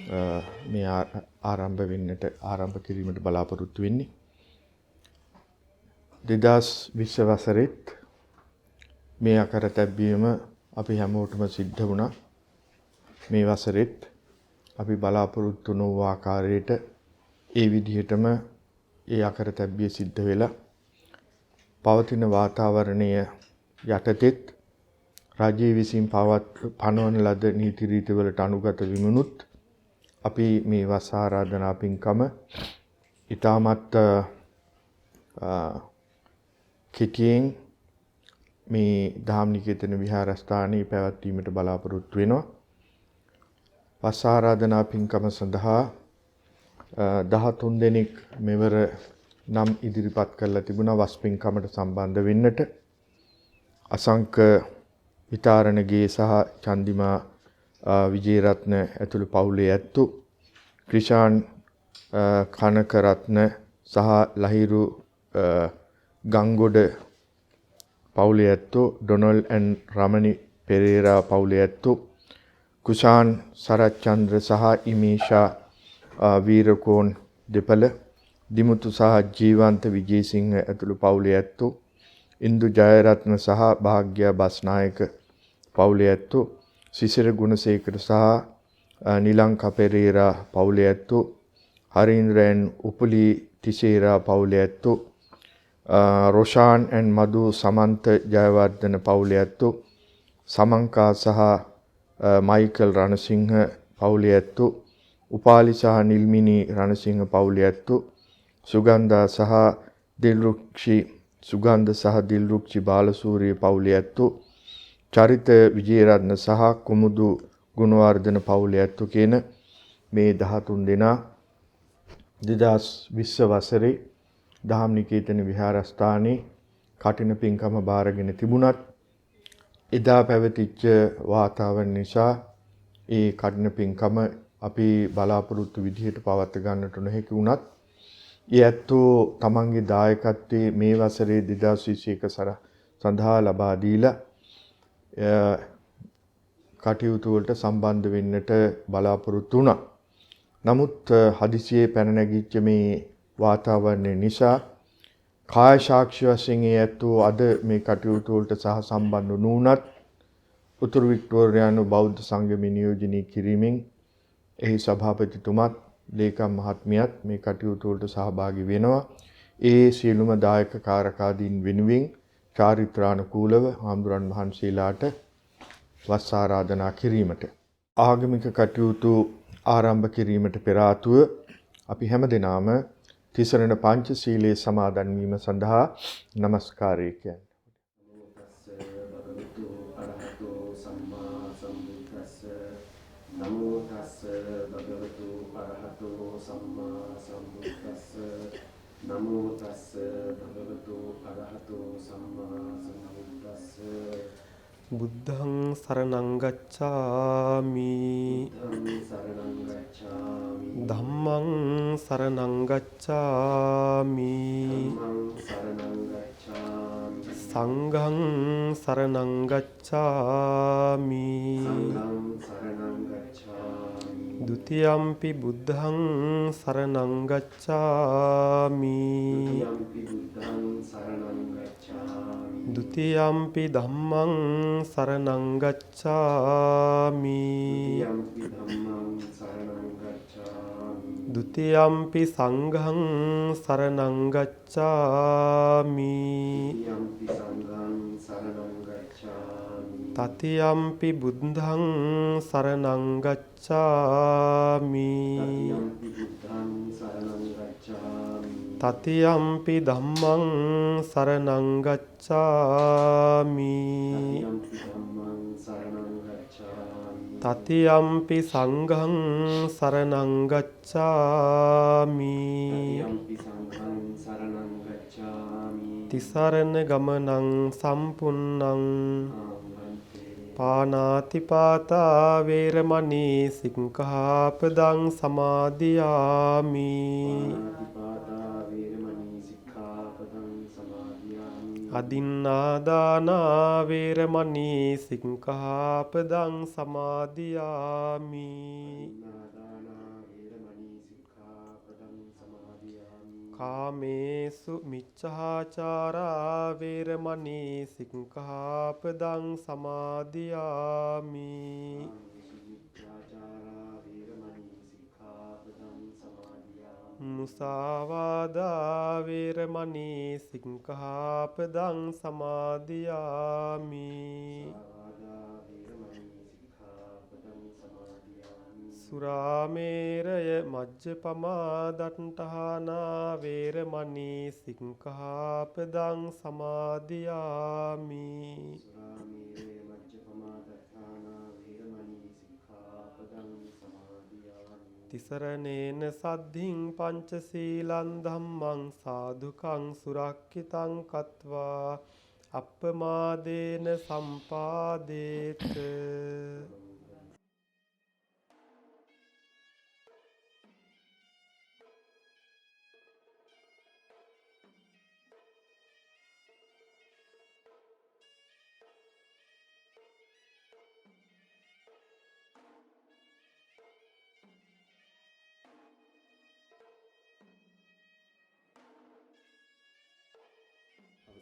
මේ ආරම්භ කිරීමට බලාපොරොත්තු වෙන්නේ. 2020 වසරෙත් මේ අකරතැබ්බීම අපි හැමෝටම සිද්ධ වුණා. මේ වසරෙත් අපි බලාපොරොත්තු වූ ආකාරයට ඒ විදිහටම ඒ අකරතැබ්බිය සිද්ධ වෙලා පවතින වාතාවරණය යටතේත් රාජ්‍ය විසින් පනවන ලද නීති රීතිවලට අනුගත විමුණුත් අපි මේ වස් ආරාධනා පින්කම ඊටමත් කෙටියෙන් මේ ධම්මිකේතන විහාරස්ථානයේ පැවැත්වීමට බලාපොරොත්තු වෙනවා. වස් ආරාධනා පින්කම සඳහා 13 දෙනෙක් මෙවර නම් ඉදිරිපත් කරලා තිබුණා වස් පින්කමට සම්බන්ධ වෙන්නට. අසංක විතරණගේ සහ චන්දිමා විජේරත්න ඇතුළු පවුලේ ඇත්තෝ, ක්‍රිෂාන් කනකරත්න සහ ලහිරු ගංගොඩ පවුලේ ඇත්තෝ, ඩොනල් ඇන් රමණි පෙරේරා පවුලේ ඇත්තෝ, කුෂාන් සරච්චන්ද්‍ර සහ ඉමේෂා වීරකෝන් දෙපළ, දිමුතු සහ ජීවන්ත විජේසිංහ ඇතුළු පවුලේ ඇත්තෝ, ඉන්දු ජයරත්න සහ භාග්‍ය බස්නායක පවුලේ ඇත්තෝ, සිසිර ගුණසේකර සහ නිලංකා පෙරේරා පවුලේ ඇත්තෝ, හරින්ද්‍රයන් උපලි තිසේරා පවුලේ ඇත්තෝ, රොෂාන් ඇන් මදු සමන්ත ජයවර්ධන පවුලේ ඇත්තෝ, සමංකා සහ මයිකල් රණසිංහ පවුලේ ඇත්තෝ, උපාලි සහ නිල්මිනි රණසිංහ පවුලේ ඇත්තෝ, සුගන්ධා සහ දිල්රුක්ෂි බාලසූරිය පවුලේ ඇත්තෝ, චරිත විජේරත්න සහ කුමුදු ගුණවර්ධන පවුලේ ඇත්තෝ කියන මේ 13 දෙනා 2020 වසරේ ධම්මිකේතන විහාරස්ථානයේ කටින පින්කම බාරගෙන තිබුණත් එදා පැවතිච්ච වාතාවරණ නිසා ඒ කටින පින්කම අපි බලාපොරොත්තු විදිහට පවත් ගන්නට නොහැකි වුණත් ඒ ඇත්තෝ තමන්ගේ දායකත්වයේ මේ වසරේ 2021 සඳහා ලබා දීලා කටයුතු වලට සම්බන්ධ වෙන්නට බලාපොරොත්තු වුණා. නමුත් හදිසියේ පැන නැගිච්ච මේ වාතාවරණය නිසා කාය සාක්ෂි වශයෙන් ඒ ඇත්තෝ අද මේ කටයුතු වලට සහ සම්බන්ධ නොවුණත් උතුරු වික්ටෝරියානු බෞද්ධ සංගමයේ නියෝජනය කිරීමෙන් එහි සභාපතිතුමත් ලේකම් මහත්මියත් මේ කටයුතු වලට සහභාගී වෙනවා. ඒ සියලුම දායක කාරකාදීන් වෙනුවෙන් චාරිත්‍රානුකූලව හාමුදුරන් වහන්සේලාට වස් ආරාධනා කිරීමට ආගමික කටයුතු ආරම්භ කිරීමට පෙර ආතුව අපි හැමදෙනාම තිසරණ පංචශීලයේ සමාදන් වීම සඳහා নমස්කාරය කියන්නේ. නමෝ තස්ස භගවතු අරහතෝ සම්මා සම්බුද්දස්ස නමෝ තස්ස භගවතු අරහතෝ සම්මා සම්බුද්දස්ස බුද්ධං සරණං ගච්ඡාමි ධම්මං සරණං ගච්ඡාමි සංඝං සරණං ගච්ඡාමි ဒ ුතියම්පි බුද්ධං සරණං ගච්ඡාමි ဒ ුතියම්පි ධම්මං සරණං ගච්ඡාමි ဒ ුතියම්පි සංඝං සරණං ගච්ඡාමි තතියම්පි බුද්ධං සරණං ගච්ඡාමි තතියම්පි ධම්මං සරණං ගච්ඡාමි තතියම්පි සංඝං සරණං ගච්ඡාමි තිසරණ ගමනං සම්පුන්නං පානාතිපාතා වේරමණී සික්ඛාපදං සමාදියාමි අදින්නාදානා වේරමණී සික්ඛාපදං සමාදියාමි කාමේසු මිච්ඡාචාරා වේරමණී සික්ඛාපදං සමාදියාමි. මුසාවාදා වේරමණී සික්ඛාපදං සමාදියාමි. සුරාමේරය මජ්ජපමා දණ්ඨානා වේරමණී සික්ඛාපදං සමාදියාමි. තිසරණේන සද්ධින් පංචශීලං ධම්මං සාදුකං සුරක්ඛිතං කତ୍වා අප්පමාදේන සම්පාදේත.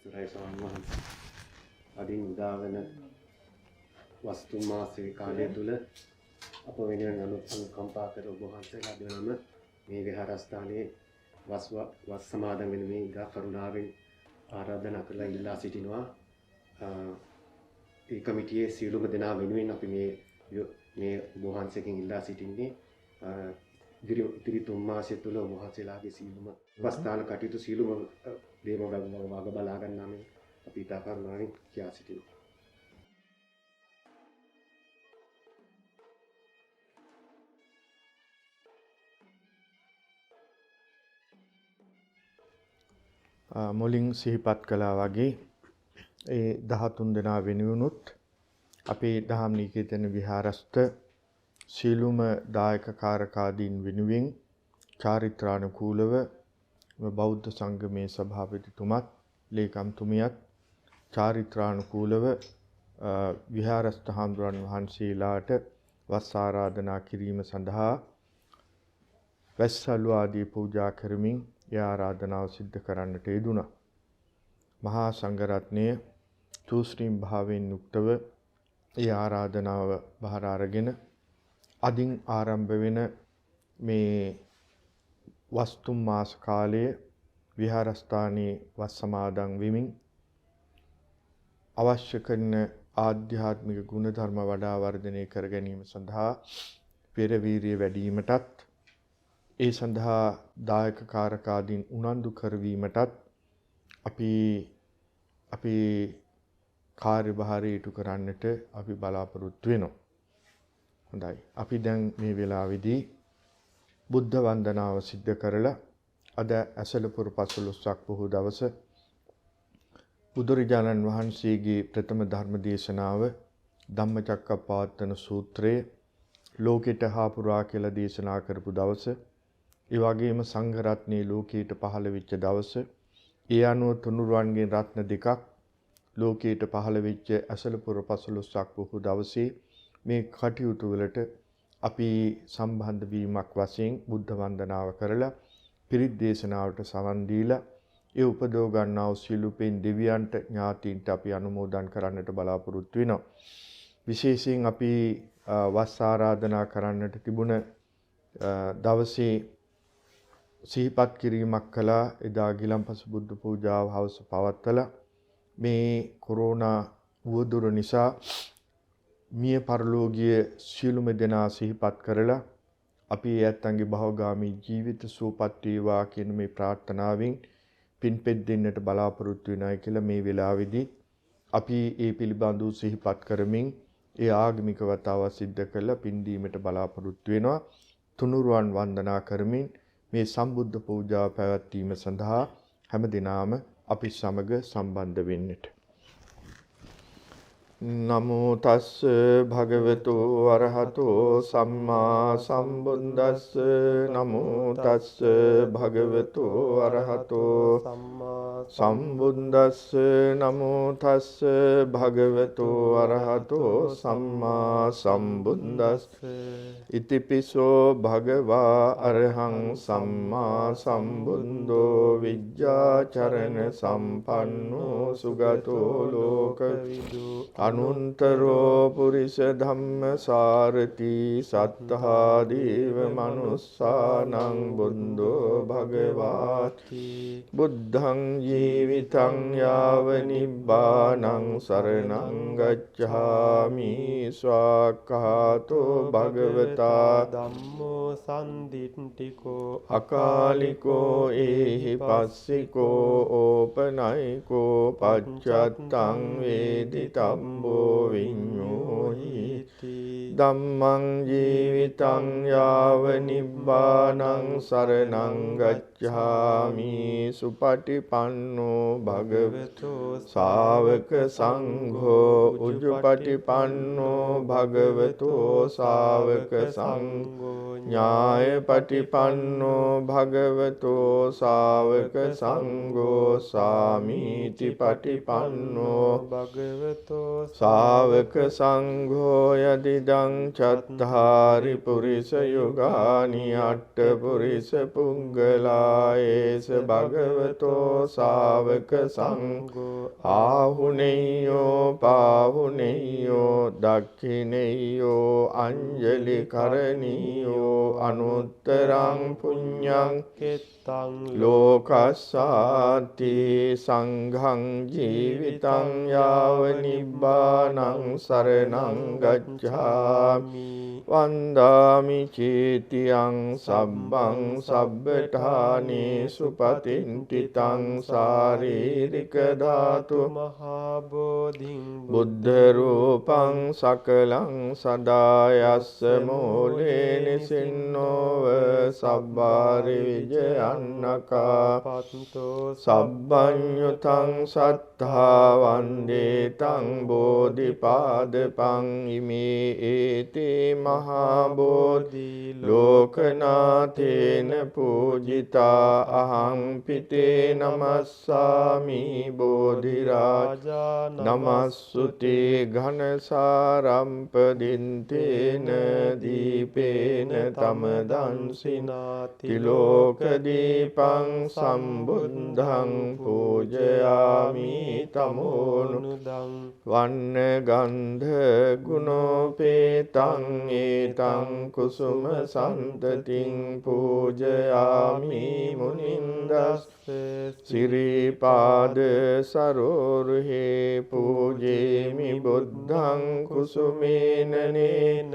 අවසරයි ස්වාමීන් වහන්සේ. අදින් උදාවන වස්තු මාසයේ කාලය තුල අප වෙනුවෙන් අනුකම්පා කර ඔබ වහන්සේලා දෙනම මේ විහාරස්ථානයේ වස් සමාදන් වෙන මේ ඉදා කරුණාවෙන් ආරාධනා කරලා ඉල්ලා සිටිනවා. ඒ කමිටියේ සියලුම දෙනා වෙනුවෙන් අපි මේ ඔබ වහන්සේගෙන් ඉල්ලා සිටින්නේ ඉදිරි 3 මාසය තුළ ඔබ වහන්සේලාගේ සියලුම වස්තාන කටයුතු සියලුම දේම වග බලා ගන්නාම අපි ඉතා කරුණාවෙන් කියා සිටිනවා. මුලින් සිහිපත් කළා වගේ ඒ 13 දෙනා වෙනුවනුත් අපේ දහම් නිකේතන විහාරස්ත සීලුම දායක කාරකාදීන් වෙනුවෙන් චාරිත්‍රානුකූලව බෞද්ධ සංගමේ සභාපතිතුමත් ලේකම්තුමියත් චාරිත්‍රානුකූලව විහාරස්ත හාමුදුරන් වහන්සේලාට වස් ආරාධනා කිරීම සඳහා වැස්සලු ආදී පූජා කරමින් ඒ ආරාධනාව සිද්ධ කරන්නට යෙදුණා. මහා සංඝරත්නය තුස්ත්‍රීම් භාවයෙන් යුක්තව ඒ ආරාධනාව බහර අරගෙන අදින් ආරම්භ වෙන මේ වස්තුම් මාස කාලයේ විහාරස්ථානයේ වස් සමාදන් වෙමින් අවශ්‍ය කරන ආධ්‍යාත්මික ගුණ ධර්ම වඩා වර්ධනය කර ගැනීම සඳහා පෙර වීරිය වැඩි වීමටත් ඒ සඳහා දායක කාරකාදීන් උනන්දු කරවීමටත් අපි කාර්යභාරය ඉටු කරන්නට අපි බලාපොරොත්තු වෙනවා. හොඳයි. අපි දැන් මේ වෙලාවේදී බුද්ධ වන්දනාව සිද්ධ කරලා අද ඇසලපුර 15ක් පොහොය දවස බුදුරජාණන් වහන්සේගේ ප්‍රථම ධර්ම දේශනාව ධම්මචක්කප්පවත්තන සූත්‍රයේ ලෝකෙට හා පුරා කියලා දේශනා කරපු දවස, ඒ වගේම සංඝ රත්නයේ ලෝකයට පහළ වෙච්ච දවස, ඒ අනුව තුනුරුවන්ගේ රත්න දෙකක් ලෝකයට පහළ වෙච්ච ඇසලපුර 15ක් පොහොය දවසේ මේ කටයුතු වලට අපි සම්බන්ධ වීමක් වශයෙන් බුද්ධ වන්දනාව කරලා පිරිත් දේශනාවට සවන් දීලා ඒ උපදව ගන්නා වූ සියලුපෙන් දෙවියන්ට ඥාතීන්ට අපි අනුමෝදන් කරන්නට බලාපොරොත්තු වෙනවා. විශේෂයෙන් අපි වස් ආරාධනා කරන්නට තිබුණ දවසේ සිහිපත් කිරීමක් කළා. එදා ගිලන්පස බුද්ධ පූජාව හවස පවත්වලා මේ කොරෝනා උවදුර නිසා මිය පරලෝකීය සියලුම දෙනා සිහිපත් කරලා අපි ඇත්තන්ගේ භවගාමී ජීවිත සුවපත් වේවා කියන මේ ප්‍රාර්ථනාවෙන් පින්පෙත් දෙන්නට බලාපොරොත්තු වෙනයි කියලා මේ වෙලාවේදී අපි ඒ පිළිබඳව සිහිපත් කරමින් ඒ ආගමික වතාව සිද්ධ කරලා පින් දීමට බලාපොරොත්තු වෙනවා. තුනුරුවන් වන්දනා කරමින් මේ සම්බුද්ධ පූජාව පැවැත්වීම සඳහා හැම දිනම අපි සමග සම්බන්ධ වෙන්නට. නමෝ තස්ස භගවතු අරහතෝ සම්මා සම්බුද්දස්ස නමෝ තස්ස භගවතු අරහතෝ සම්මා සම්බුද්දස්ස නමෝ තස්ස භගවතු අරහතෝ සම්මා සම්බුද්දස්ස ඉතිපිසෝ භගවා අරහං සම්මා සම්බුද්ධෝ විජ්ජාචරණ සම්පන්නෝ සුගතෝ ලෝකවිදු අනුන්තරෝ පුරිස ධම්ම සාරති සත්තා දීව මනුස්සානං බුද්ධෝ භගවාති බුද්ධං ජීවිතං යාව නිබ්බානං සරණං ගච්ඡාමි ස්වාක්ඛාතෝ භගවතා ධම්මෝ සම්දිට්ඨිකෝ අකාලිකෝ ඒහි පස්සිකෝ ඕපනයිකෝ පච්චත්තං වේදිතම්බෝ විඤ්ඤෝහිති ධම්මං ජීවිතං යාව නිබ්බානං සරණං ගච්ඡාමි සුපටිපන්නෝ භගවතු ශාවක සංඝෝ උජුපටිපන්නෝ භගවතු ශාවක සංඝෝ ඥායපටිපන්නෝ භගවතු ශාවක සංඝෝ සාමීති පටිපන්නෝ භගවතු ශාවක සංඝෝ යදිදං චත්තාරි පුරිස යුගානි අට්ඨ පුරිස පුංගලායේස භගවතෝ ශාවක සංඝෝ ආහුනේයෝ පාහුනේයෝ දක්ඛිනේයෝ අංජලි කරණීයෝ අනුත්තරං පුඤ්ඤං කෙත්තං ලෝකස්සාති සංඝං ජීවිතං යාව නිබ්බානං සරණං ගච්ඡාමි වන්දාමි චේතියං සබ්බං සබ්බඨානේ සුපතින්තිතං සාරීරික ධාතු මහා බෝධිං බුද්ධ රූපං සකලං සදායස්ස මූලේ නිසින්නෝව සබ්බාරි විජයන්නකා පත්තෝ සබ්බඤ්ඤුතං සත්තා වන්දේතං බෝධිපාදපං ඉමේ ඒතේ මහා බෝධි ලෝකනාථේන පූජිතා අහං පිතේ නමස්සාමි බෝධි රාජා නමස්සුති ඝනසාරම්පදින්තේන දීපේන තමදන්සිනාති ලෝක දීපං සම්බුද්ධං පූජයාමි තමෝනුදං වන්න ගන්ධ ගුණෝපේතං ඒතං කුසුම සන්තතින් පූජයාමි මුනින්දස්ස සිරිපාද සරෝරුහේ පූජේමි බුද්ධං කුසුමේන නේන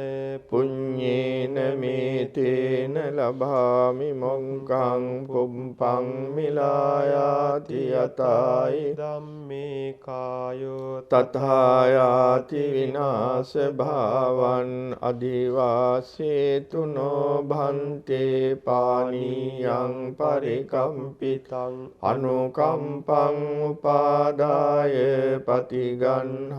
පුඤ්ඤේන මේතේන ලභාමි මොංකං පුම්පං මිලායාති යතයි ධම්මේ කායෝ තථායාති විනාශ භාවං අදිවාසේතුනෝ භන්තේ පානීයං පරිකම්පිතං අනුකම්පං උපාදාය පතිගන්හාතුන්තම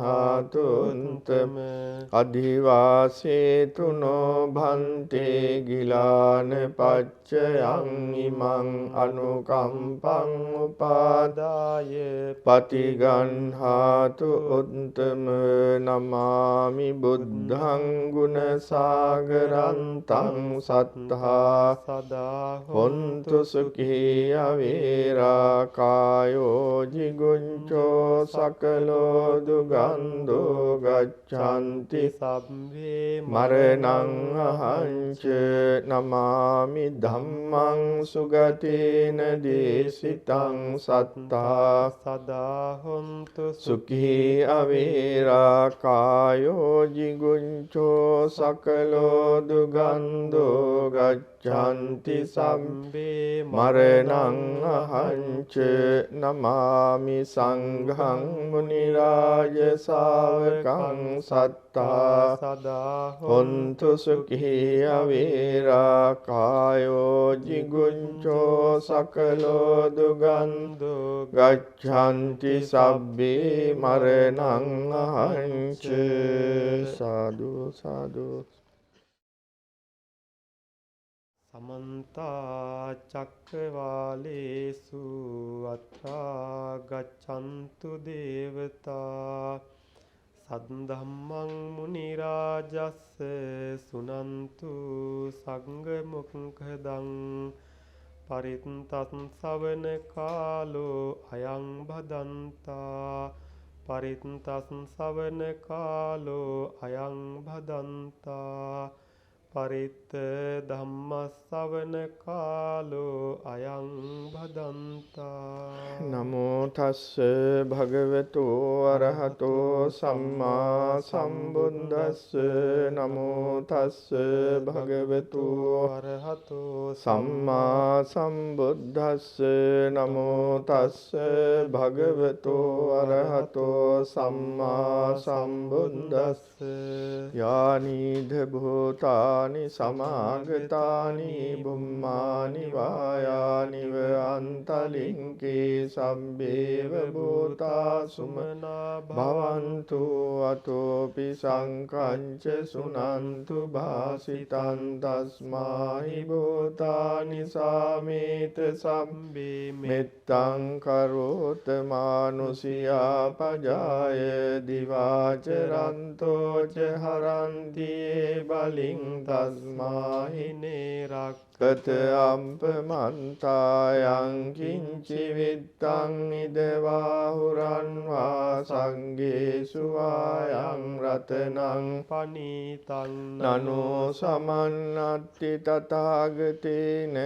අදිවාසේතුනෝ භන්තේ ගිලාන පච්චයං ඉමං අනුකම්පං උපාදාය පතිගන්හාතු උත්තම නමාමි බුද්ධං ගුණ සාගරන්තං සත්තා සදා හොන්තු සුඛී අවේරා කායෝ ජිගුංචෝ සකලෝ දුගන්ධෝ ගච්ඡanti සබ්බේ මරණං අහංච නමාමි ධම්මං සුගතේන දේශිතං සත්තා සදා හොන්තු සුඛී අවේරා කායෝ ජිගුංචෝ සකලෝ දුගන්ධෝ ගච්ඡanti සම්බේ මරණං අහංච නමාමි සංඝං මුනි රාජ ශාවකං සුඛං සත්තා සදා හොන්තු සුඛී අවේරා කායෝ ජිගුංචෝ සකලෝ දුගන්ධෝ ගච්ඡanti සබ්බේ මරණං අහංච සාදු සාදු සමන්ත චක්කවාලේසු අත්‍රා ගච්ඡන්තු දේවතා සද්ධම්මං මුනි රාජස්ස සුනන්තු සංඝ මොක්ඛදං පරිත්තං සවන කාලෝ අයං භදන්තා පරිත්තං සවන කාලෝ අයං භදන්තා පරිත්ත ධම්මස්සවන කාලෝ අයං භදන්තා නමෝ තස්ස භගවතු අරහතෝ සම්මා සම්බුද්දස්ස නමෝ තස්ස භගවතු අරහතෝ සම්මා සම්බුද්දස්ස නමෝ තස්ස භගවතු අරහතෝ සම්මා සම්බුද්දස්ස යානිධ භූතානි සමාගතානි බුම්මානි වායානිව අන්තලින්කේ සම්බේව භූතා සුමනා භවන්තු අතෝපි සංකංච සුනන්තු භාසිතං තස්මාහි භූතානි සාමේත සම්බේ මෙත්තං කරෝත මානුසියා පජාය දිවාචරන්තෝ ච හරන්තියේ බලින් තස්මාහිනේ රක්කත අම්පමන්තායං කිංචි විත්තං ඉදවාහුරන් වා සංගේසු වායං රතනං පනීතං නනෝ සමන්නත්ති තථාගතේන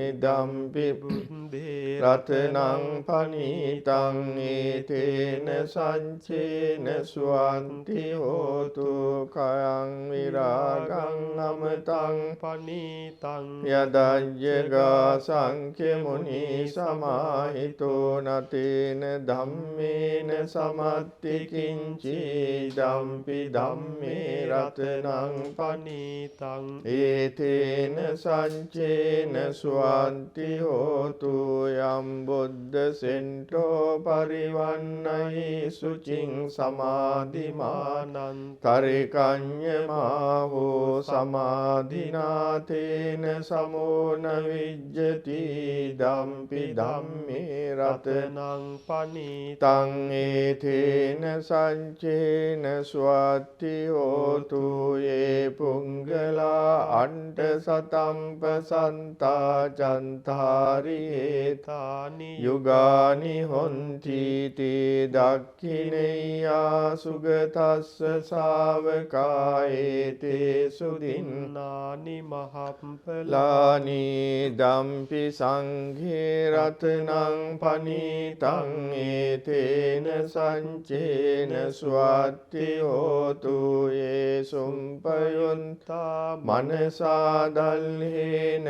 ඉදම්පි බුද්ධේ රතනං පනීතං ඒතේන සංචේන සුවන්ති හෝතු කයං විරාගං අමතං පනීතං යදජ්ජගා සංඛ්‍ය මුනි සමාහිතෝ නතේන ධම්මේන සමත්ති කිංචි ධම්පි ධම්මේ රතනං පනීතං ඒතේන සංචේන සුවන්ති හෝතු යම් බුද්ධ සෙන්ටෝ පරිවන්නයි සුචින් සමාධිමානං තරිකඤ්ඤමාහෝ සමාධිනාතේන සමෝන විජ්ජති ධම්පි ධම්මේ රතනං පනීතං තං ඒතේන සංචේන ස්වත්ති හෝතු යේ පුංගලා අණ්ඩ සතම්ප සන්තා චන්තාරි තානි යුගානි හොන්ති තේ දක්ඛිනේයා සුගතස්ස ශාවකායේ තේ සුදින් නානි මහප්පලා ලානි දම්පි සංඝේ රතනං පනීතං ඒතේන සංචේන ස්වත්ති හෝතු යේ සුම්පයුන්තා මනසා දල්හේන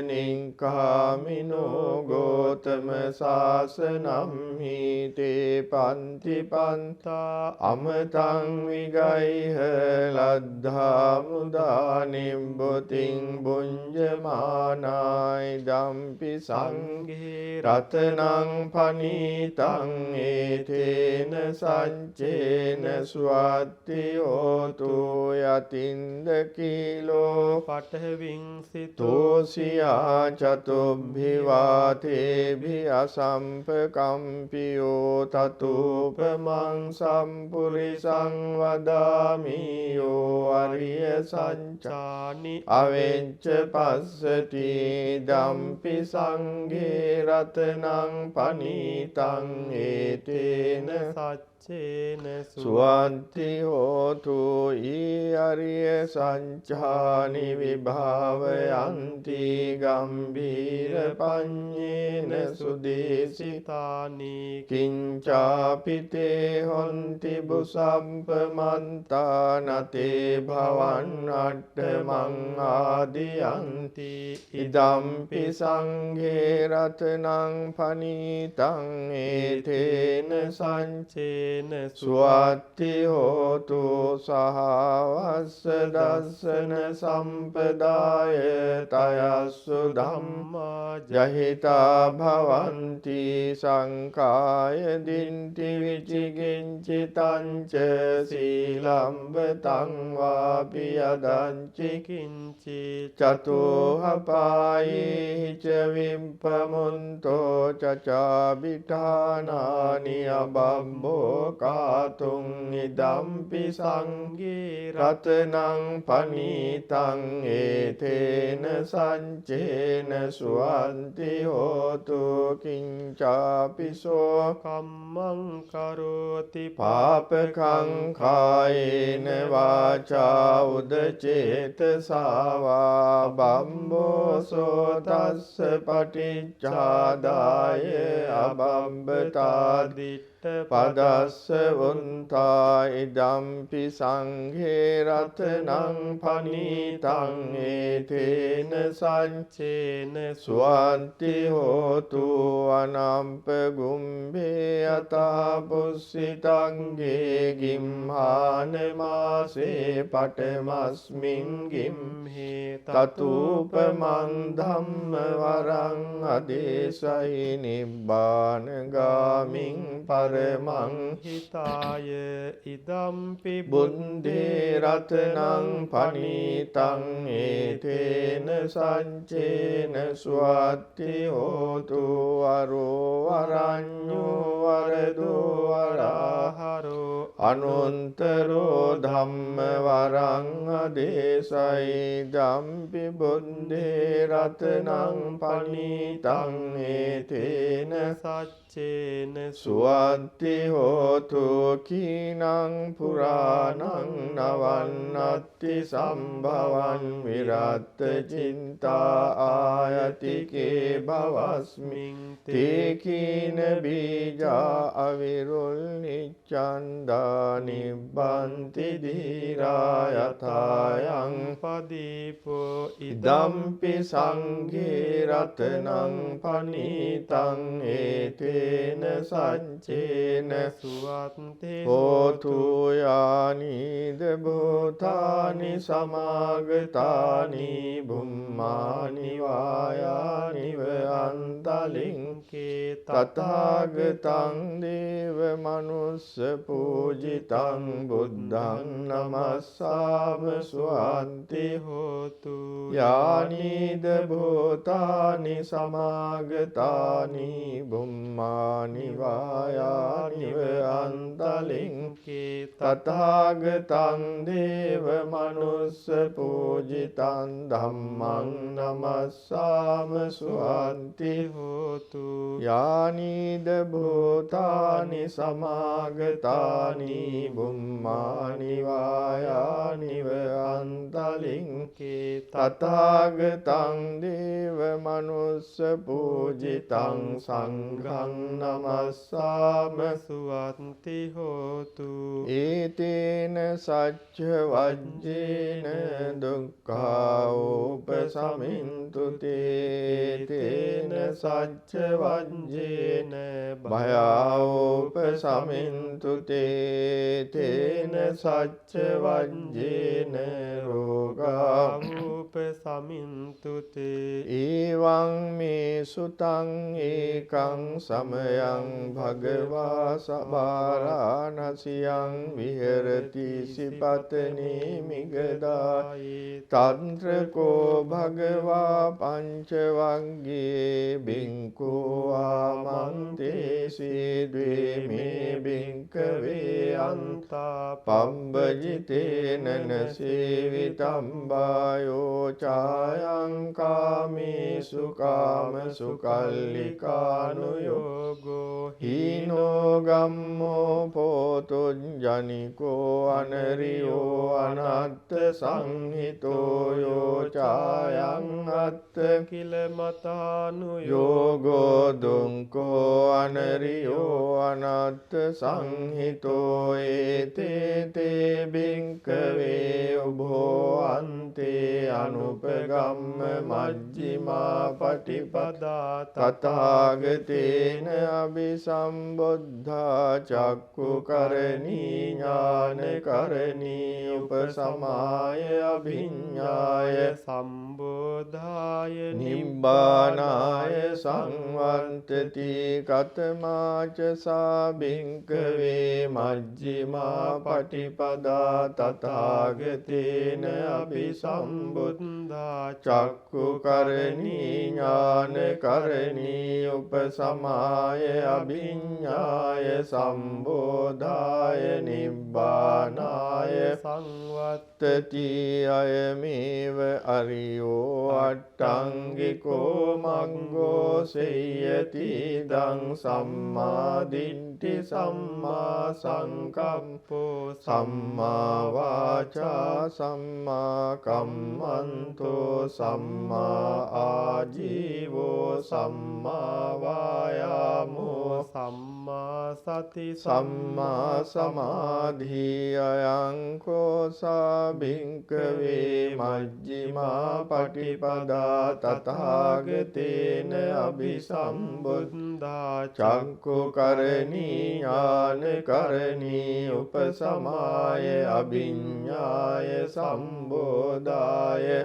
නිංකාමිනෝ ගෝතම සාසනම් හිතේ පන්ති පන්තා අමතං විගයිහ ලද්ධා මුදා නිම්බුතින් බුඤ්ජමානායි දම්පි සංඝේ රතනං පනීතං ඒතේන සංචේන ස්වත්ති හෝතු යතින්ද කීලෝ පඨවින් සිතෝ තෝසියා චතුබ්බිවාතේභි අසම්පකම්පියෝ තතුපමං සම්පුරිසං වදාමි යෝ අරිය සංචානි අවෙච්ච පස්සති ධම්පි සංඝේ රතනං පනීතං ඒතේන සච්චේන සුවන්ති හෝතු ඊ අරිය සංචානි විභාවයන්ති ගම්භීර පඤ්ඤේන සුදේසිතානි කිංචාපිතේ හොන්ති බුසම්පමන්තා නතේ භවන් අට්ඨමං ආදියන්ති ඉදම්පි සංඝේ රතනං පනීතං ඒතේන සංචේ සුවත්ති හෝතු සහවස්ස දස්සන සම්පදාය තයස්සු ධම්මා ජහිතා භවಂತಿ සංකාය දින්ති විචිකිංචිතංච සීලම්බතං වාපි යදංචි කිංචි චතෝහපායේ ච විම්පමුන්තෝ චචාබිඨානානි අබම්බෝ කාතුං ඉදම්පි සංඝේ රතනං පනීතං ඒතේන සංචේන සුවන්ති හෝතු කිංචාපිසෝ කම්මං කරෝති පාපකං කායේන වාචා උදචේතසාවා බම්බෝසෝ තස්ස පටිච්චාදාය අබම්බතාදිට්ඨ පදස්ස වුන්තා ඉදම්පි සංඝේ රතනං පනීතං ඒතේන සංචේන සුවන්ති හෝතු අනම්ප ගුම්භේ අතා පුස්සිතංගේ ගිම්හාන මාසේ පටමස්මින් ගිම්හේ තතූපමං ධම්ම වරං අදේශයි නිබ්බානගාමින් පරමං හිතාය ඉදම්පි බුන්දේ රතනං පනීතං ඒතේන සංචේන සුවත්ති හෝතු වරෝ වරඤ්ඤෝ වරදෝ වරාහරෝ අනුන්තරෝ ධම්ම වරං අදේශයි දම්පි බුන්දේ රතනං පනීතං ඒතේන සච්චේන සුවන්ති හෝතු කීනං පුරාණං නවන්නත්ති සම්භවන් විරත්ත චින්තා ආයතිකේ භවස්මින් තේ කීන බීජා අවිරුල් නිච්ඡන්දා නිබ්බන්ති ධීරා යථායං පදීපෝ ඉදම්පි සංඝේ රතනං පනීතං ඒතේන සංචේන සුවත්තේ හෝතු යානිද භූතානි සමාගතානි බුම්මානි වායානිව අන්තලින්කේ තථාගතං දේව මනුස්ස පූජිතං බුද්ධං නමස්සාම සුවන්ති හෝතු යානිද භූතානි සමාගතානි බුම්මානි වායානිව අන්තලින්කේ තථාගතං දේව මනුස්ස පූජිතං ධම්මං නමස්සාම සුවන්ති හෝතු යානිද භූතානි සමාගතානි බුම්මානි වායානිව අන්තලින්කේ තථාගතං දේව මනුස්ස පූජිතං සංඝං නමස්සාම සුවන්ති හෝතු ඒතේන සච්ච වජ්ජේන දුක්ඛා උපසමින්තු තේන සච්ච වජ්ජේන භයා උපසමින්තු තේන සච්ච වජ්ජේන රෝගා උපසමින්තුතේ ඒවං මේ සුතං ඒකං සමයං භගවා සබාරාණසියං විහෙරති සිපතනේ මිගදායි තන්ත්‍රකෝ භගවා පංච වග්ගේ බින්කෝ ආමන්තේසි ද්වේමේ බින්කවේ අන්තා පම්බජිතේන නසේවිතම්බායෝ චායං කාමේසු කාමසු කල්ලිකානුයෝගෝ හීනෝ ගම්මෝ පෝතුංජනිකෝ අනරියෝ අනත් අත්ත සංහිතෝ යෝචායං අත්ත කිල මතානු යෝගෝ දුංකෝ අනරියෝ අනත්ත සංහිතෝ ඒතේ තේ බින්කවේ උභෝ අන්තේ අනුපගම්ම මජ්ජිමා පටිපදා තථාගතේන අபிසම්බුද්ධා චක්කු කරණී ඥාන කරණී උපසමාය අභිඤ්ඤාය සම්බෝධාය නිබ්බානාය සංවන්තති කතමාච සාබින්කවේ මජ්ජිමා පටිපදා තථාගතේන අபிසම්බුද්ධා චක්කු කරණී ඥාන කරණී උපසමාය අභිඤ්ඤාය සම්බෝධාය නිබ්බානාය සංවත්තති අයමේව අරියෝ අට්ඨංගිකෝ මග්ගෝ සේයති දං සම්මා දිට්ඨි සම්මා සංකප්පෝ සම්මා වාචා සම්මා කම්මන්තෝ සම්මා ආජීවෝ සම්මා වායාමෝ සම්මා සති සම්මා සමාධි අයං කෝසා භික්ඛවේ මජ්ක්‍ධිමා පටිපදා තථාගතේන අபிසම්බුද්ධා චක්ඛු කරණී ඥාන කරණී උපසමාය අභිඤ්ඤාය සම්බෝධාය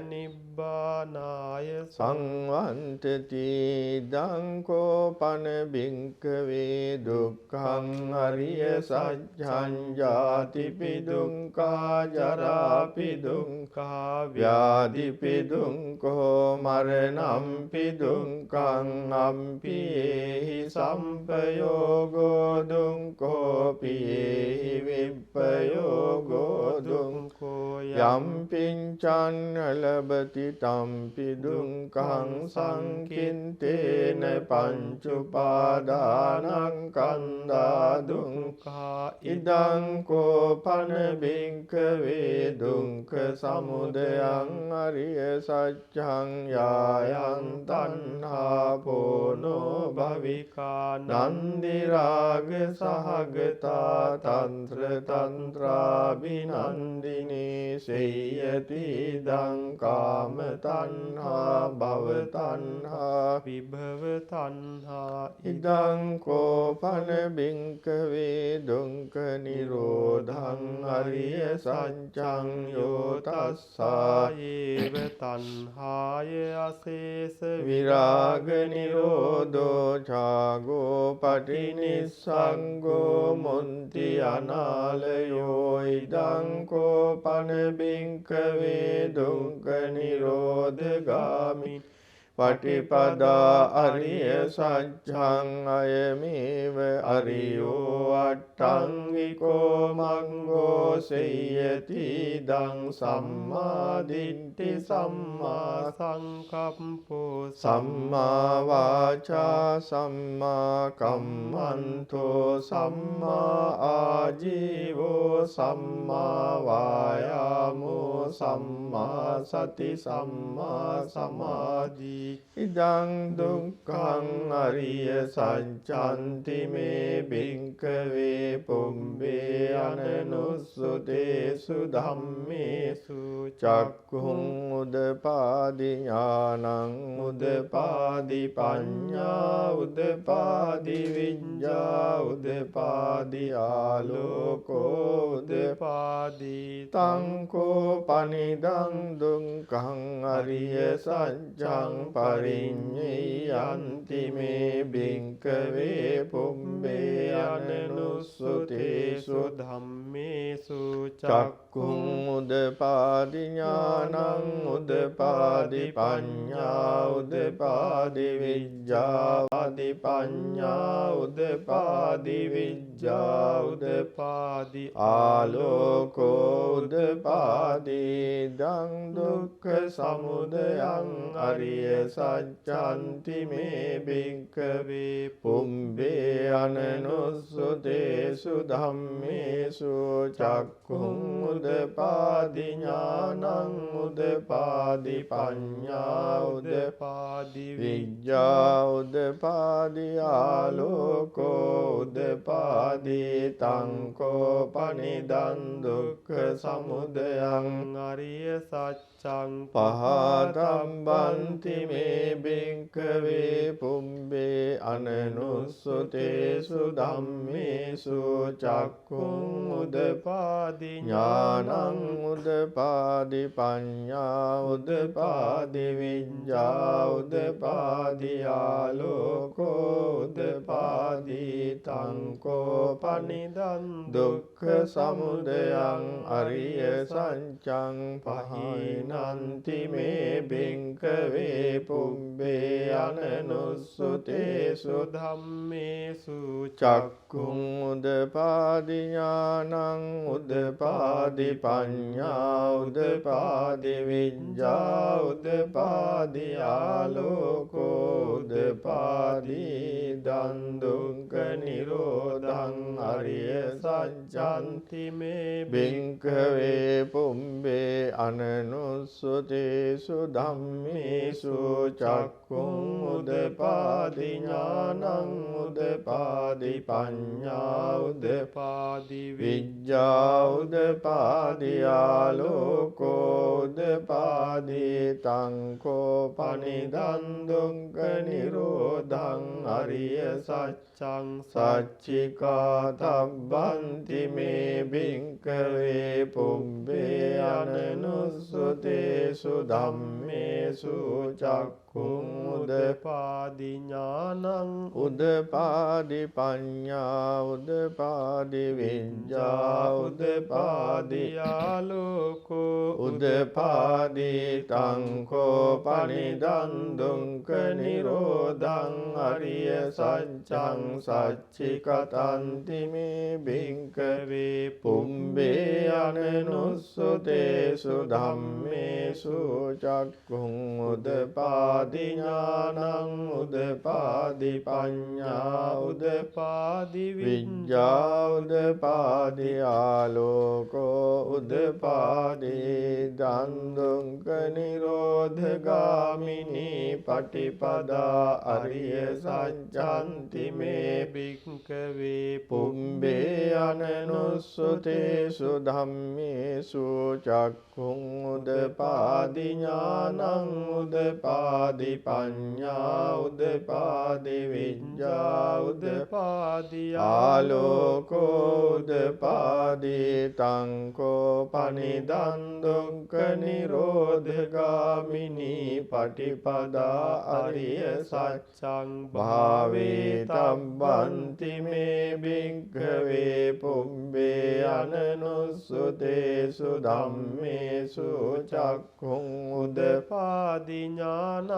නිබ්බානාය සංවන්තති දංකෝපන බින්කවේ දුක්ඛං අරිය සත්‍යං ජාතිපි දුක්ඛා ජරාපි දුක්ඛා ව්‍යාධිපි දුක්ඛෝ මරණම්පි දුක්ඛං අම්පි ඒහි සම්පයෝගෝ දුක්ඛෝ පියේහි විප්පයෝගෝ දුක්ඛෝ යම් පිංචං ලබති තම්පි දුක්ඛං සංකින්තේන පංචුපාදානං කන්දා දුක්ඛා ඉදං කෝපන බින්කවේ දුක්ඛ සමුදයං අරිය සත්‍යං යායන් තණ්හා පෝනෝ භවිකා නන්දි රාග සහගතා තන්ත්‍ර තන්ත්‍රාබිනන්දිනී සේයති දං කාම තණ්හා භව තණ්හා විභව තණ්හා ඉදං කෝපන බින්කවේ දුක්ඛ නිරෝධං අරිය සත්‍යං යෝ තස්සායේව තණ්හාය අශේෂ විරාග නිරෝධෝ ඡාගෝ පටිනිස්සංගෝ මුන්ති අනාලයෝ ඉදං කෝපන බින්කවේ දුක්ඛ නිරෝධගාමි පටිපදා අරිය සත්‍යං අයමේව අරියෝ අට්ඨංගිකෝ මග්ගෝ සේයති දං සම්මා දිට්ඨි සම්මා සංකප්පෝ සම්මා වාචා සම්මා කම්මන්තෝ සම්මා ආජීවෝ සම්මා වායාමෝ සම්මා සති සම්මා සමාධි ඉදං දුක්ඛං අරිය සත්‍යන්ති මේ බින්කවේ පුම්බේ අනනුස්සුතේසු ධම්මේසු චක්ඛුං උදපාදි ඥානං උදපාදි පඤ්ඤා උදපාදි විඤ්ඤා උදපාදි ආලෝකෝ උදපාදි තං කෝ පනිදං දුක්ඛං අරිය සත්‍යං පරිඤ්ඤයන්ති මේ බින්කවේ පුම්බේ අනනුස්සුතේසු ධම්මේසු චක්ඛුං උදපාදි ඥානං උදපාදි පඤ්ඤා උදපාදි විඤ්ඤාති පඤ්ඤා උදපාදි විඤ්ඤා උදපාදි ආලෝකෝ උදපාදී දං දුක්ඛ සමුදයං අරිය සත්‍යන්ති මේ භික්ඛවේ පුම්බේ අනනුස්සතේසු ධම්මේසු චක්ඛුං උදපාදි ඥානං උදපාදි පඤ්ඤා උදපාදි විඤ්ඤා උදපාදි ආලෝකෝ උදපාදි තංකෝ පනිදං දුක්ඛ සමුදයං අරිය සත්‍යං පහතම්බන්ති මේ භික්ඛවේ පුම්බේ අනනුස්සතේසු ධම්මේසු චක්ඛුං උදපාදි ඥානං උදපාදි පඤ්ඤා උදපාදි විඤ්ඤා උදපාදි ආලෝකෝ උදපාදි තංකෝ පනිදං දුක්ඛ සමුදයං අරිය සත්‍යං පහිනන්ති මේ භික්ඛවේ පුම්බේ අනනුස්සතේසු ධම්මේසු චක්ඛුං උදපාදි ඥානං උදපාදි පඤ්ඤා උදපාදි විඤ්ඤා උදපාදි ආලෝකෝ උදපාදි දන්දුක්ඛ නිරෝධං අරිය සත්‍යන්ති මේ භික්ඛවේ පුම්බේ අනනුස්සතේසු ධම්මේසු චක්ඛුං උදපාදි ඥානං උදපාදි පඤ්ඤා උදපාදි විඤ්ඤා උදපාදි ආලෝකෝ උදපාදි තංකෝ පනිදං දුක්ඛ නිරෝධං අරිය සත්‍යං සච්චිකාතබ්බන්ති මේ භික්ඛවේ පුම්බේ අනනුස්සතේසු ධම්මේසු චක්ඛුං උදපාදි ඥානං උදපාදි පඤ්ඤා උදපාදි විඤ්ඤා උදපාදි ආලෝකෝ උදපාදි තංකෝ පනිදං දුක්ඛ නිරෝධං අරිය සත්‍යං සච්චිකතන්ති මේ භික්ඛවේ පුම්බේ අනනුස්සතේසු ධම්මේසු චක්ඛුං උදපාදි ඥානං උදපාදි පඤ්ඤා උදපාදි විඤ්ඤා උදපාදි ආලෝකෝ උදපාදි දන්දුක්ඛ නිරෝධගාමිනී පටිපදා අරිය සත්‍යන්ති මේ භික්ඛවේ පුම්බේ අනනුස්සතේසු ධම්මේසු චක්ඛුං උදපාදි ඥානං උදපාදි පඤ්ඤා උදපාදි විඤ්ඤා උදපාදි ආලෝකෝ උදපාදි තංකෝ පනිදං දුක්ඛ නිරෝධගාමිනී පටිපදා අරිය සත්‍යං භාවේ තබ්බන්ති මේ භික්ඛවේ පුම්බේ අනනුස්සතේසු ධම්මේසු චක්ඛුං උදපාදි ඥානං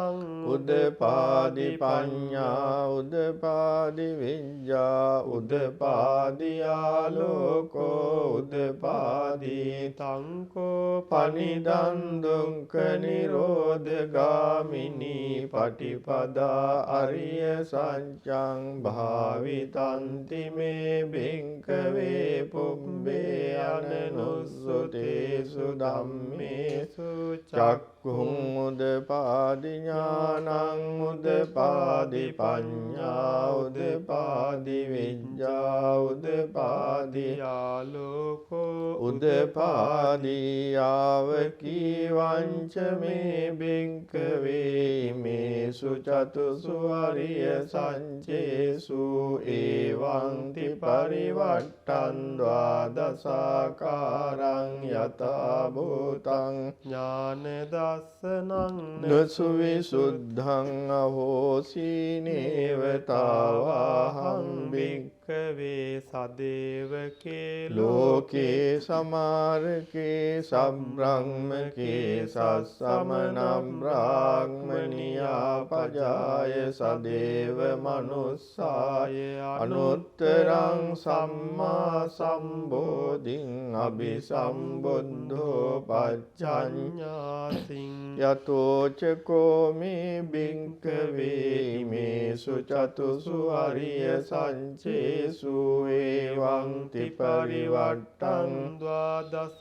උදපාදි පඤ්ඤා උදපාදි විඤ්ඤා උදපාදි ආලෝකෝ උදපාදි තංකෝ පනිදං දුක්ඛ නිරෝධගාමිනී පටිපදා අරිය සත්‍යං භාවිතන්ති මේ භික්ඛවේ පුම්බේ අනනුස්සතේසු ධම්මේසු චක්ඛුං උදපාදි ඥානං උදපාදි පඤ්ඤා උදපාදි විඤ්ඤා උදපාදි ආලෝකෝ උදපාදි ආවකී වංච මේ භික්ඛවේ මේසු චතුසු අරිය සංචේසු එවං ති පරිවට්ටං ද්වාදසාකාරං යතා භූතං ඥාන දස්සනං නසු විසුද්ධං අහෝසි නේවතාවහං භික්ඛවේ භික්ඛවේ සදේවකේ ලෝකේ සමාරකේ සබ්‍රහ්මකේ සස්සමනම් බ්‍රාහ්මනියා පජාය සදේව මනුස්සාය අනුත්තරං සම්මා සම්බෝධින් අභිසම්බුද්ධෝ පච්චඤ්ඤාසින් යතෝචකෝ මේ භික්ඛවේ මේසු චතුසු අරිය සංචේසු එවං තිපරිවට්ටං ද්වාදසාකාරං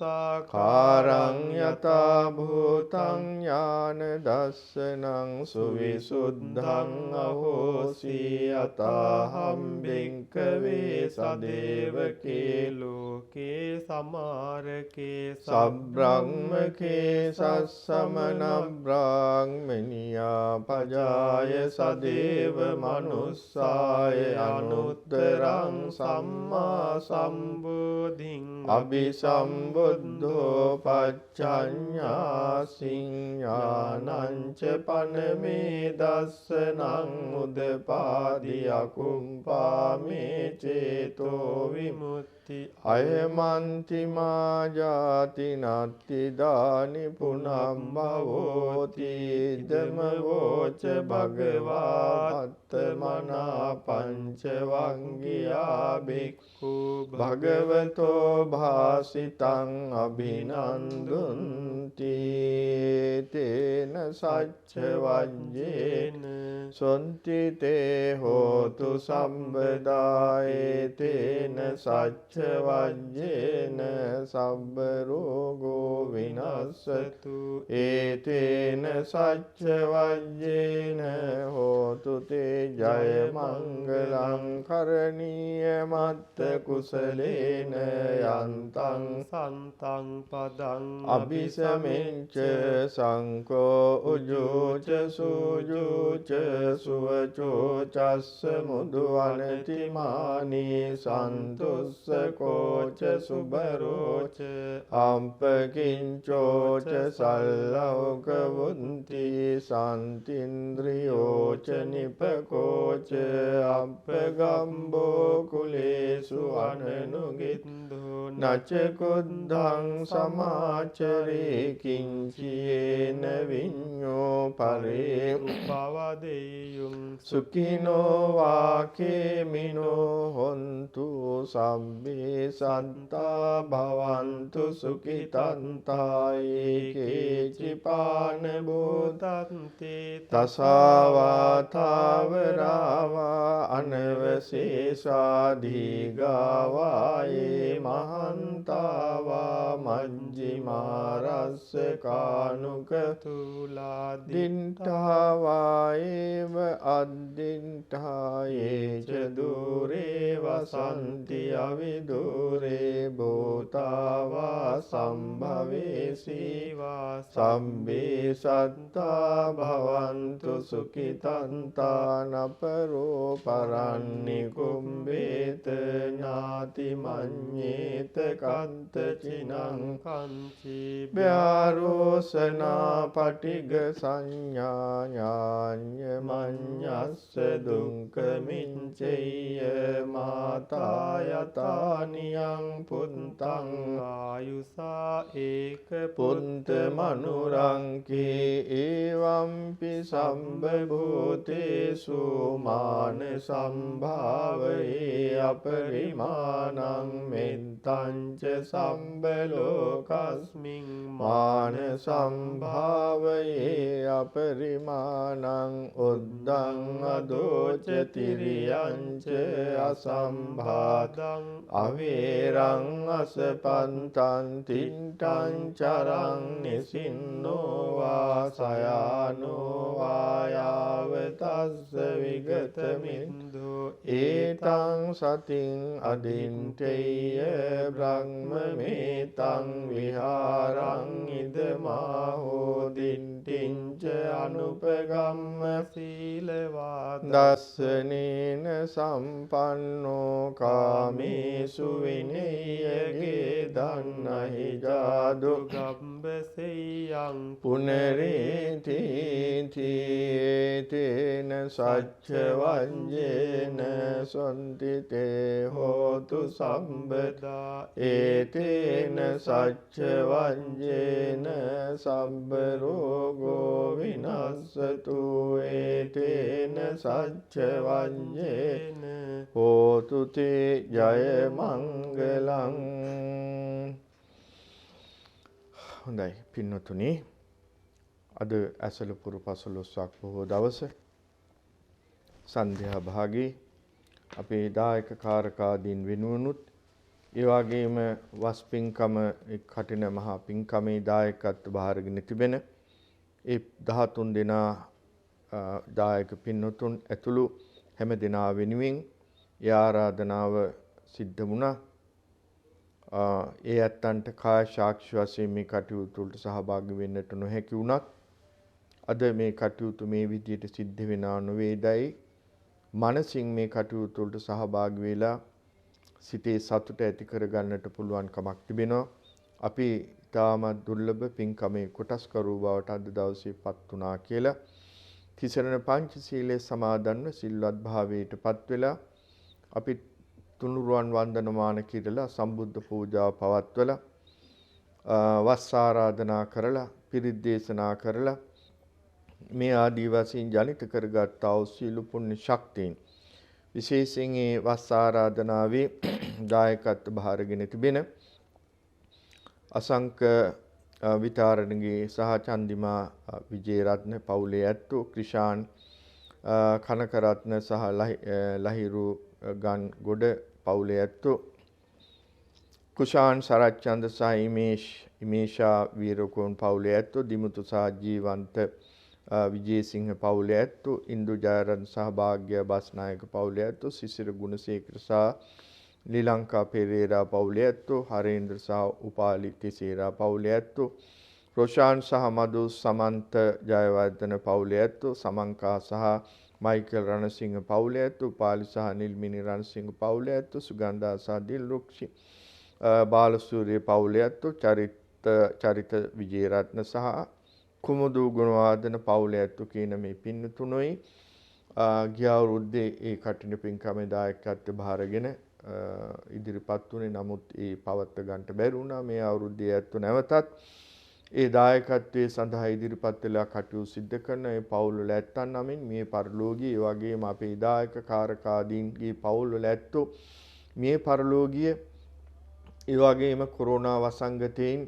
යතා භූතං ඥාන දස්සනං සුවිසුද්ධං අහෝසි යතාහම් භික්ඛවේ සදේවකේ ලෝකේ සමාරකේ සබ්‍රහ්මකේ සස්සමන බ්‍රාහ්මනියා පජාය සදේව මනුස්සාය අනුත්තරං සම්මා සම්බෝධින් අභිසම්බුද්ධෝ පච්චඤ්ඤාසින් ඥානං ච පනමේ දස්සනං උදපාදි අකුම්පාමේ චේතෝ විමුක්ති අයමන්ති මා ජාති නත්ති දානි පුනම් භවෝති ධම වෝච භගවා අත්තමනා පංච වංගියා බික්ඛු භගවතෝ භාසිතං අභිනන්දුන්ති තේන සච්ච වජ්ජේන සොන්ති තේ හෝතු සම්බදායේ තේන සච්ච වජ්ජේන සබ්බ රෝගෝ විනස්සතු ඒතේන සච්ච වජ්ජේන හෝතු තේ ජය මංගලං කරණීය මත්ත කුසලේන යන්තං සන්තං පදං අபிසමෙච්ච සංකෝ උජෝච සූජෝච සුවචෝ චස්ස මුදුවනති මානී සන්තුස්ස කෝච සුබරෝච අම්පකින්චෝච සල්ලෞක වුන්ති සන්තින්ද්‍රියෝච නිපකෝච අපගම්බෝ කුලේසු අනනුගින්දෝ නච කුද්ධං සමාචරේ කිංචයේන විඤ්ඤෝ පරේ උපවදෙය්‍යුං සුඛිනෝ වාකේමිනෝ හොන්තු සම්බේ සත්තා භවන්තු සුඛිතන්තායේ කේචිපාන භූතන්තේ තසාවාතාවරාවා අනවශේෂාධිගාවායේ මහන්තාවා මජ්ජිමාරස්ස කානුක තුලාදින්ඨාවායේව අද්දින්ඨායේ ච දුරේ වසන්ති අවිදුරේ භූතාවා සම්භවේසීවා සම්බේ සත්තා භවන්තු සුඛිතන්තානපරෝ පරන්නි කුම්බේත ඥාති මඤ්ඤේත කන්ත චිනං කංචි ව්‍යාරෝසනා පටිග සංඥා ඥාඤ්ඤ මඤ්ඤස්ස දුක්ඛමිච්ඡය මාතා යතානියං පුන්තං ආයුසා ඒක පුන්ත මනුරංකේ එවම්පි සම්බභූතේසු මාන සම්භාවයේ අපරිමාණං මෙත්තං ච සම්බලෝකස්මින් මාන සම්භාවයේ අපරිමාණං උද්දං අදෝච තිරියං ච අසම්භාදං අවේරං අසපන්තං තින්ටං චරං නිසින්නෝ වාසයානෝ වායාවතස්ස විගතමින්දෝ ඒතං සතින් අදින්තේය බ්‍රහ්මමේතං විහාරං ඉදමාහෝ දින්ටිංච අනුපගම්ම සීලවාද දස්සනේන සම්පන්නෝ කාමේසු විනයගේ දන්නහි ජාදු ගම්බසෙයං පුනරේති තේන සච්ච වංජේන සොන්තිතේ හෝතු සම්බදා ඒතේන සච්ච වංජේන සම්බ රෝගෝ විනස්සතු ඒතේන සච්ච වංජේන හෝතු තේ ජය මංගලං. හොඳයි පින්නතුනි, අද ඇසලපුරු පසළොස්වක් බොහෝ දවස සන්ධ්‍යා භාගයේ අපේ දායක කාරකාදීන් වෙනුවනුත් ඒ වගේම වස් පින්කම කටින මහා පින්කමේ දායකත්ව බාරගෙන තිබෙන ඒ 13 දෙනා දායක පින්නතුන් ඇතුළු හැම දෙනා වෙනුවෙන් ඒ ආරාධනාව සිද්ධ වුණා. ඒ ඇත්තන්ට කාය සාක්ෂි වශයෙන් මේ කටයුතු වලට සහභාගී වෙන්නට නොහැකි වුණත් අද මේ කටයුතු මේ විදිහට සිද්ධ වෙනා නොවේදයි මනසින් මේ කටයුතු වලට සහභාගී වෙලා සිතේ සතුට ඇති කර ගන්නට පුළුවන් කමක් තිබෙනවා. අපි තාමත් දුර්ලභ පින්කමේ කොටස්කරු බවට අද දවසේපත් වුණා කියලා තිසරණ පංචශීලයේ සමාදන්ව සිල්වත් භාවයටපත් වෙලා අපි තුනුරුවන් වන්දනමාන කිරලා සම්බුද්ධ පූජාව පවත්වලා වස් ආරාධනා කරලා පිරිත් දේශනා කරලා මේ ආදී වශයෙන් ජනිත කරගත්තා වූ සීල පුණ්‍ය ශක්තියින් විශේෂයෙන් ඒ වස් ආරාධනාවේ දායකත්ව බාරගෙන තිබෙන අසංක විතාරණගේ සහ චන්දිමා විජේරත්න පවුලේ ඇත්තෝ ක්‍රිෂාන් කනකරත්න සහ ලහිරු ගන් ගොඩ පවුලේ ඇත්තෝ කුෂාන් සරච්චන්ද සහ ඉමේෂා වීරකෝන් පවුලේ ඇත්තෝ දිමුතු සහ ජීවන්ත විජේසිංහ පවුලේ ඇත්තෝ ඉන්දු ජයරත්න සහ භාග්‍ය බස්නායක පවුලේ ඇත්තෝ සිසිර ගුණසේකර සහ ලිලංකා පෙරේරා පවුලේ ඇත්තෝ හරේන්ද්‍ර සහ උපාලි තිසේරා පවුලේ ඇත්තෝ රොෂාන් සහ මදු සමන්ත ජයවර්ධන පවුලේ ඇත්තෝ සමංකා සහ මයිකල් රණසිංහ පවුලේ ඇත්තෝ උපාලි සහ නිල්මිනි රණසිංහ පවුලේ ඇත්තෝ සුගන්ධා සහ දිල්රුක්ෂි බාලසූරිය පවුලේ ඇත්තෝ චරිත විජේරත්න සහ කුමුදු ගුණවාදන පවුලේ ඇත්තෝ කියන මේ පින්නතුණුයි ගිය අවුරුද්දේ ඒ කටින පින්කමේ දායකත්වය බාරගෙන ඉදිරිපත් වුණේ. නමුත් ඒ පවත්ව ගන්නට බැරි වුණා. මේ අවුරුද්දේ ඇත්තෝ නැවතත් ඒ දායකත්වයේ සඳහා ඉදිරිපත් වෙලා කටයුතු සිදු කරන ඒ පවුල් වල ඇත්තන් නමින් මේ පරිලෝකීය ඒ වගේම අපේ දායක කාරකාදීන්ගේ පවුල් වල ඇත්තෝ මේ පරිලෝකීය ඒ වගේම කොරෝනා වසංගතයෙන්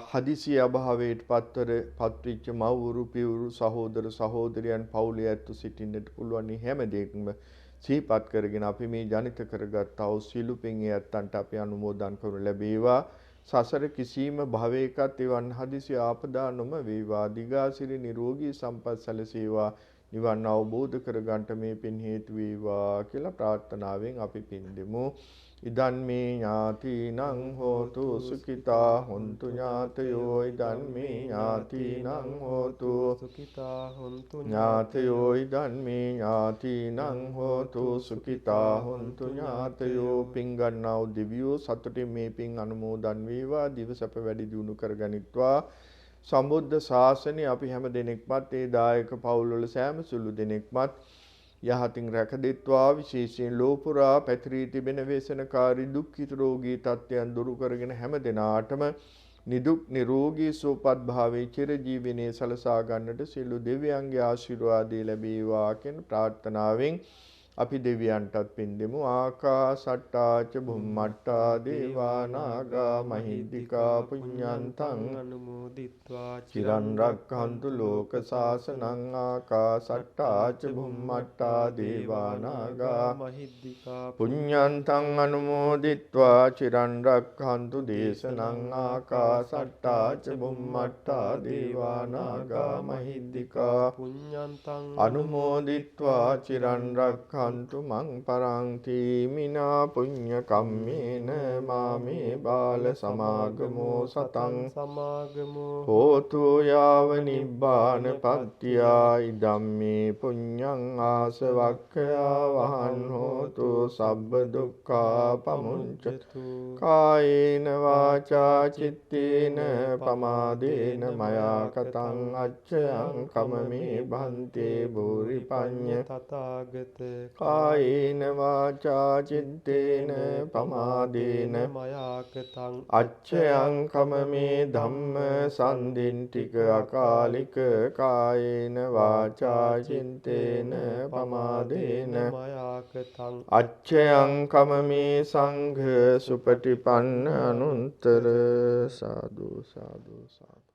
හදිසි අභාවයට පත්වෙච්ච මව්වරු පියවරු සහෝදර සහෝදරියන් පවුලේ ඇත්තෝ සිටින්නට පුළුවන් හැම දෙයක්ම සිහිපත් කරගෙන අපි මේ ජනිත කරගත්තා වූ සියලු පින් ඇත්තන්ට අපි අනුමෝදන් කරනු ලැබේවා. සසර කිසිම භවයකත් එවන් හදිසි ආපදා නොම වේවා. දිගාසිරි නිරෝගී සම්පත් සැලසේවා. නිවන් අවබෝධ කරගන්නට මේ පින් හේතු වේවා කියලා ප්‍රාර්ථනාවෙන් අපි පින් දෙමු. ඉදන් මේ ඥාතිනං හෝතු සුඛිතා හොන්තු ඥාතයෝ ඉදන් මේ ඥාතිනං හෝතු සුඛිතා හොන්තු ඥාතයෝ ඉදන් මේ ඥාතිනං හෝතු සුඛිතා හොන්තු ඥාතයෝ. පින් ගන්නා වූ දිව්‍යෝ සතුටින් මේ පින් අනුමෝදන් වේවා. දිවසප වැඩි දියුණු කරගනිත්වා. සම්බුද්ධ ශාසනය අපි හැම දෙනෙක්මත් ඒ දායක පවුල් වල සෑම සුළු දෙනෙක්මත් යහතින් රැකදෙත්වා. විශේෂයෙන් ලෝපුරා පැතිරී තිබෙන වේසනකාරී දුක්ඛිත රෝගී තත්ත්වයන් දුරු කරගෙන හැම දෙනාටම නිදුක් නිරෝගී සුවපත් භාවයේ චිරජීවනයේ සලසා ගන්නට සියලු දෙවියන්ගේ ආශිර්වාදය ලැබේවා කියන ප්‍රාර්ථනාවෙන් අපි දෙවියන්ටත් පින් දෙමු. ආකාසට්ටා ච බුම්මට්ටා දේවා නාග මහිද්దికා පුඤ්ඤන්තං අනුමෝදිත්වා චිරන් රක්ඛන්තු ලෝක සාසනං. ආකාසට්ටා ච බුම්මට්ටා දේවා නාග මහිද්దికා පුඤ්ඤන්තං අනුමෝදිත්වා චිරන් රක්ඛන්තු දේශනං. ආකාසට්ටා ච බුම්මට්ටා දේවා නාග මහිද්దికා පුඤ්ඤන්තං අනුමෝදිත්වා චිරන් රක්ඛන්තු රක්ඛන්තු මං පරන්ති මිනා පුඤ්ඤ කම්මේන මාමේ බාල සමාගමෝ සතං සමාගමෝ හෝතු යාව නිබ්බාන පත්‍ත්‍යා ඉදම්මේ පුඤ්ඤං ආසවක්ඛයා වහං හෝතු සබ්බ දුක්ඛා පමුඤ්චතු කායේන වාචා චිත්තේන පමාදේන මයා කතං අච්චයං කමමේ භන්තේ භූරි පඤ්ඤ තථාගත කායේන වාචා චිත්තේන පමාදේන මයා කතං අච්චයං කමමේ ධම්ම සන්දින්ටික අකාලික කායේන වාචා චිත්තේන පමාදේන මයා කතං අච්චයං කමමේ සංඝ සුපටිපන්න අනුත්තර සාදු සාදු සාදු